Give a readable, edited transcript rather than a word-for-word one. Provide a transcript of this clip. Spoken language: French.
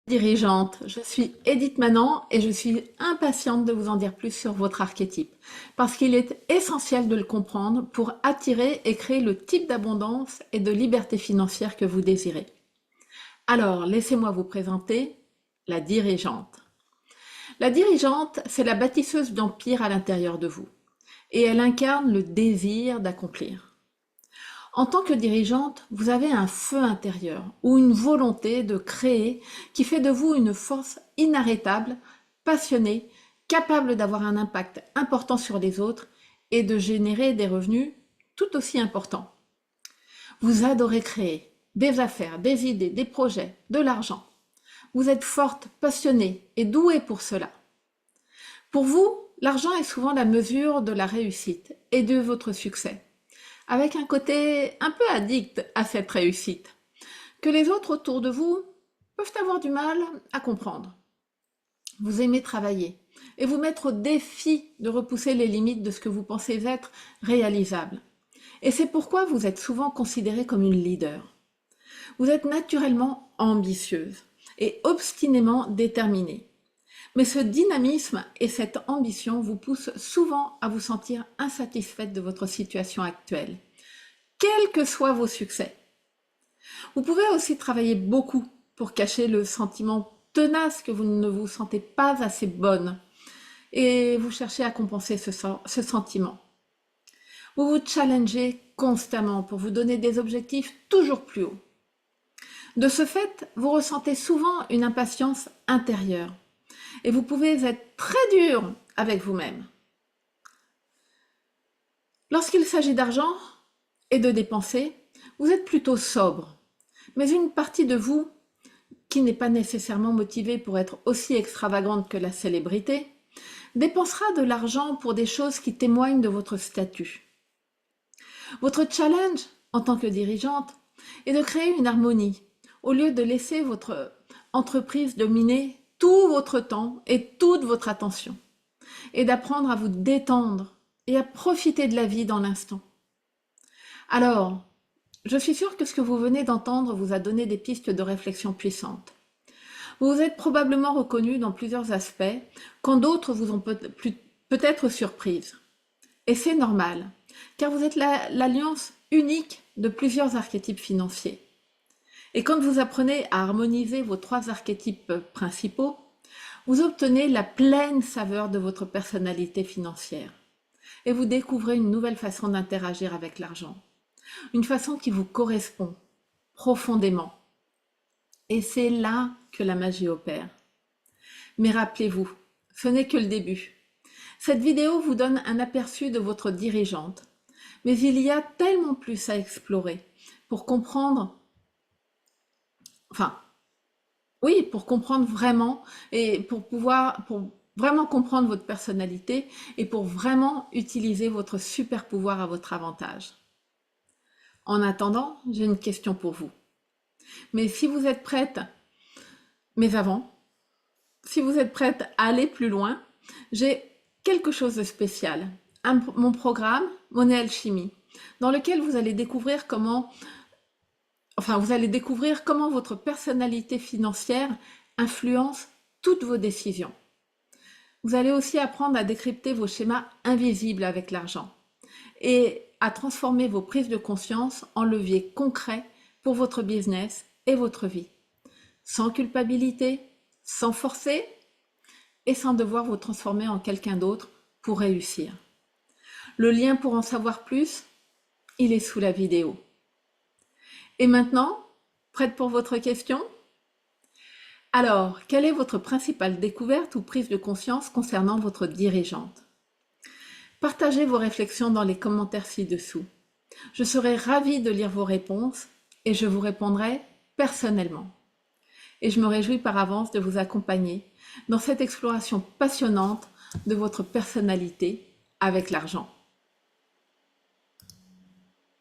Dirigeante, je suis Edith Manant et je suis impatiente de vous en dire plus sur votre archétype, parce qu'il est essentiel de le comprendre pour attirer et créer le type d'abondance et de liberté financière que vous désirez. Alors, laissez-moi vous présenter la dirigeante. La dirigeante, c'est la bâtisseuse d'empire à l'intérieur de vous, et elle incarne le désir d'accomplir. En tant que dirigeante, vous avez un feu intérieur ou une volonté de créer qui fait de vous une force inarrêtable, passionnée, capable d'avoir un impact important sur les autres et de générer des revenus tout aussi importants. Vous adorez créer des affaires, des idées, des projets, de l'argent. Vous êtes forte, passionnée et douée pour cela. Pour vous, l'argent est souvent la mesure de la réussite et de votre succès, avec un côté un peu addict à cette réussite, que les autres autour de vous peuvent avoir du mal à comprendre. Vous aimez travailler et vous mettre au défi de repousser les limites de ce que vous pensez être réalisable. Et c'est pourquoi vous êtes souvent considérée comme une leader. Vous êtes naturellement ambitieuse et obstinément déterminée. Mais ce dynamisme et cette ambition vous poussent souvent à vous sentir insatisfaite de votre situation actuelle, quels que soient vos succès. Vous pouvez aussi travailler beaucoup pour cacher le sentiment tenace que vous ne vous sentez pas assez bonne et vous cherchez à compenser ce sentiment. Vous vous challengez constamment pour vous donner des objectifs toujours plus hauts. De ce fait, vous ressentez souvent une impatience intérieure et vous pouvez être très dur avec vous-même. Lorsqu'il s'agit d'argent et de dépenser, vous êtes plutôt sobre, mais une partie de vous, qui n'est pas nécessairement motivée pour être aussi extravagante que la célébrité, dépensera de l'argent pour des choses qui témoignent de votre statut. Votre challenge, en tant que dirigeante, est de créer une harmonie, au lieu de laisser votre entreprise dominer tout votre temps et toute votre attention, et d'apprendre à vous détendre et à profiter de la vie dans l'instant. Alors, je suis sûre que ce que vous venez d'entendre vous a donné des pistes de réflexion puissantes. Vous vous êtes probablement reconnu dans plusieurs aspects, quand d'autres vous ont peut-être surprise. Et c'est normal, car vous êtes l'alliance unique de plusieurs archétypes financiers. Et quand vous apprenez à harmoniser vos 3 archétypes principaux, vous obtenez la pleine saveur de votre personnalité financière. Et vous découvrez une nouvelle façon d'interagir avec l'argent. Une façon qui vous correspond profondément. Et c'est là que la magie opère. Mais rappelez-vous, ce n'est que le début. Cette vidéo vous donne un aperçu de votre dirigeante. Mais il y a tellement plus à explorer pour comprendre, pour comprendre vraiment et pour vraiment comprendre votre personnalité et pour vraiment utiliser votre super pouvoir à votre avantage. En attendant, j'ai une question pour vous. Mais si vous êtes prête, mais avant, si vous êtes prête à aller plus loin, j'ai quelque chose de spécial. Mon programme, Monnaie Alchimie, dans lequel vous allez découvrir comment votre personnalité financière influence toutes vos décisions. Vous allez aussi apprendre à décrypter vos schémas invisibles avec l'argent et à transformer vos prises de conscience en leviers concrets pour votre business et votre vie, sans culpabilité, sans forcer et sans devoir vous transformer en quelqu'un d'autre pour réussir. Le lien pour en savoir plus, il est sous la vidéo. Et maintenant, prête pour votre question? Alors, quelle est votre principale découverte ou prise de conscience concernant votre dirigeante? Partagez vos réflexions dans les commentaires ci-dessous. Je serai ravie de lire vos réponses et je vous répondrai personnellement. Et je me réjouis par avance de vous accompagner dans cette exploration passionnante de votre personnalité avec l'argent.